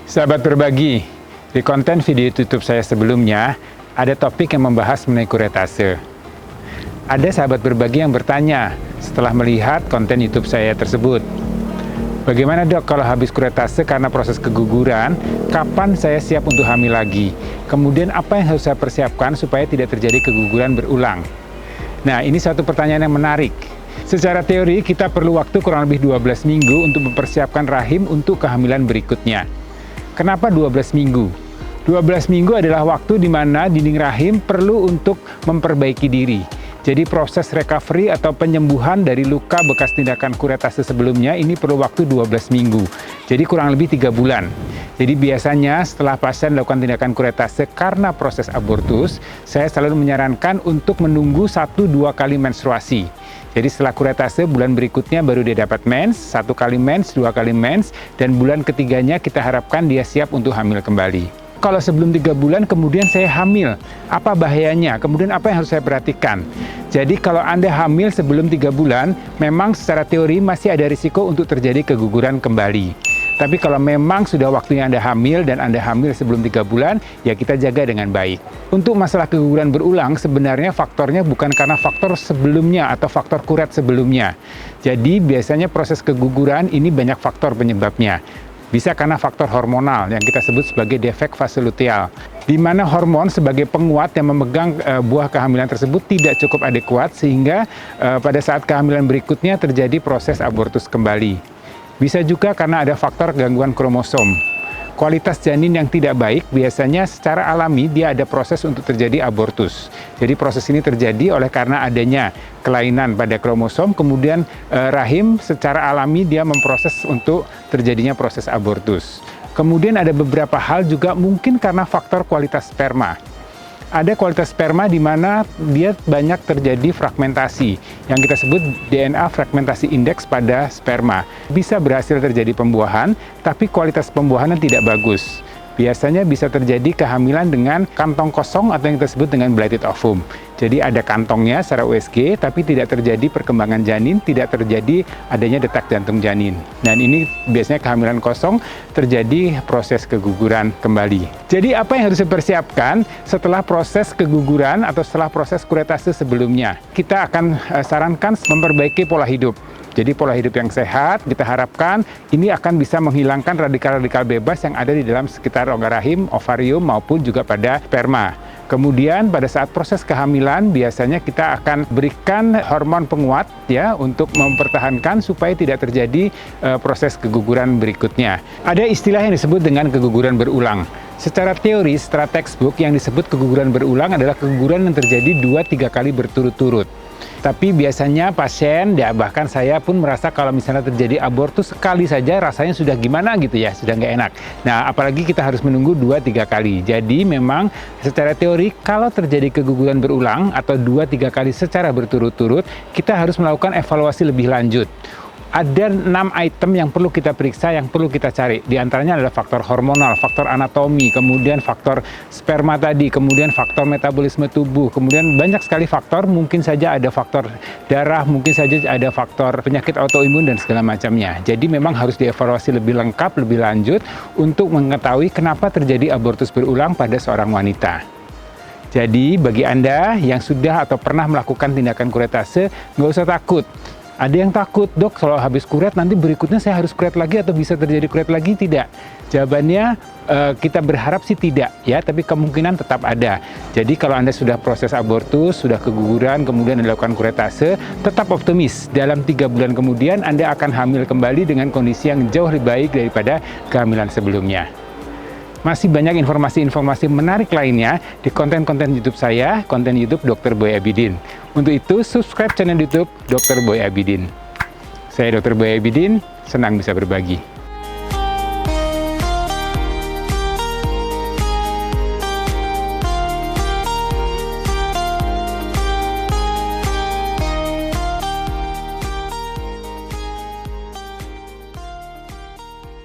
Sahabat berbagi, di konten video YouTube saya sebelumnya, ada topik yang membahas mengenai kuretase. Ada sahabat berbagi yang bertanya setelah melihat konten YouTube saya tersebut. Bagaimana dok kalau habis kuretase karena proses keguguran, kapan saya siap untuk hamil lagi? Kemudian apa yang harus saya persiapkan supaya tidak terjadi keguguran berulang? Nah, ini suatu pertanyaan yang menarik. Secara teori, kita perlu waktu kurang lebih 12 minggu untuk mempersiapkan rahim untuk kehamilan berikutnya. Kenapa 12 minggu? 12 minggu adalah waktu di mana dinding rahim perlu untuk memperbaiki diri. Jadi proses recovery atau penyembuhan dari luka bekas tindakan kuretase sebelumnya ini perlu waktu 12 minggu. Jadi kurang lebih 3 bulan. Jadi biasanya setelah pasien melakukan tindakan kuretase karena proses abortus, saya selalu menyarankan untuk menunggu 1-2 kali menstruasi. Jadi setelah kuretase, bulan berikutnya baru dia dapat mens, 1 kali mens, 2 kali mens, dan bulan ketiganya kita harapkan dia siap untuk hamil kembali. Kalau sebelum 3 bulan kemudian saya hamil, apa bahayanya? Kemudian apa yang harus saya perhatikan? Jadi kalau Anda hamil sebelum 3 bulan, memang secara teori masih ada risiko untuk terjadi keguguran kembali. Tapi kalau memang sudah waktunya Anda hamil dan Anda hamil sebelum 3 bulan, ya kita jaga dengan baik. Untuk masalah keguguran berulang, sebenarnya faktornya bukan karena faktor sebelumnya atau faktor kuret sebelumnya. Jadi biasanya proses keguguran ini banyak faktor penyebabnya. Bisa karena faktor hormonal yang kita sebut sebagai defek fase luteal, di mana hormon sebagai penguat yang memegang buah kehamilan tersebut tidak cukup adekuat sehingga pada saat kehamilan berikutnya terjadi proses abortus kembali. Bisa juga karena ada faktor gangguan kromosom. Kualitas janin yang tidak baik biasanya secara alami dia ada proses untuk terjadi abortus. Jadi proses ini terjadi oleh karena adanya kelainan pada kromosom, kemudian rahim secara alami dia memproses untuk terjadinya proses abortus. Kemudian ada beberapa hal juga mungkin karena faktor kualitas sperma. Ada kualitas sperma di mana dia banyak terjadi fragmentasi yang kita sebut DNA fragmentasi indeks pada sperma. Bisa berhasil terjadi pembuahan, tapi kualitas pembuahannya tidak bagus. Biasanya bisa terjadi kehamilan dengan kantong kosong atau yang kita sebut dengan blighted ovum. Jadi ada kantongnya secara USG, tapi tidak terjadi perkembangan janin, tidak terjadi adanya detak jantung janin. Dan ini biasanya kehamilan kosong terjadi proses keguguran kembali. Jadi apa yang harus dipersiapkan setelah proses keguguran atau setelah proses kuretase sebelumnya? Kita akan sarankan memperbaiki pola hidup. Jadi pola hidup yang sehat, kita harapkan ini akan bisa menghilangkan radikal-radikal bebas yang ada di dalam sekitar rongga rahim, ovarium, maupun juga pada sperma. Kemudian pada saat proses kehamilan biasanya kita akan berikan hormon penguat ya untuk mempertahankan supaya tidak terjadi proses keguguran berikutnya. Ada istilah yang disebut dengan keguguran berulang. Secara teori, secara textbook yang disebut keguguran berulang adalah keguguran yang terjadi 2-3 kali berturut-turut. Tapi biasanya pasien, ya bahkan saya pun merasa kalau misalnya terjadi abortus sekali saja rasanya sudah gimana gitu ya, sudah nggak enak. Nah, apalagi kita harus menunggu 2-3 kali. Jadi memang secara teori kalau terjadi keguguran berulang atau 2-3 kali secara berturut-turut, kita harus melakukan evaluasi lebih lanjut. Ada 6 item yang perlu kita periksa, yang perlu kita cari. Di antaranya adalah faktor hormonal, faktor anatomi, kemudian faktor sperma tadi, kemudian faktor metabolisme tubuh, kemudian banyak sekali faktor, mungkin saja ada faktor darah, mungkin saja ada faktor penyakit autoimun dan segala macamnya. Jadi memang harus dievaluasi lebih lengkap, lebih lanjut untuk mengetahui kenapa terjadi abortus berulang pada seorang wanita. Jadi bagi Anda yang sudah atau pernah melakukan tindakan kuretase, nggak usah takut. Ada yang takut, dok, kalau habis kuret nanti berikutnya saya harus kuret lagi atau bisa terjadi kuret lagi? Tidak. Jawabannya kita berharap sih tidak ya, tapi kemungkinan tetap ada. Jadi kalau Anda sudah proses abortus, sudah keguguran, kemudian dilakukan kuretase, tetap optimis. Dalam 3 bulan kemudian Anda akan hamil kembali dengan kondisi yang jauh lebih baik daripada kehamilan sebelumnya. Masih banyak informasi-informasi menarik lainnya di konten-konten YouTube saya, konten YouTube Dr. Boy Abidin. Untuk itu, subscribe channel YouTube Dr. Boy Abidin. Saya Dr. Boy Abidin, senang bisa berbagi.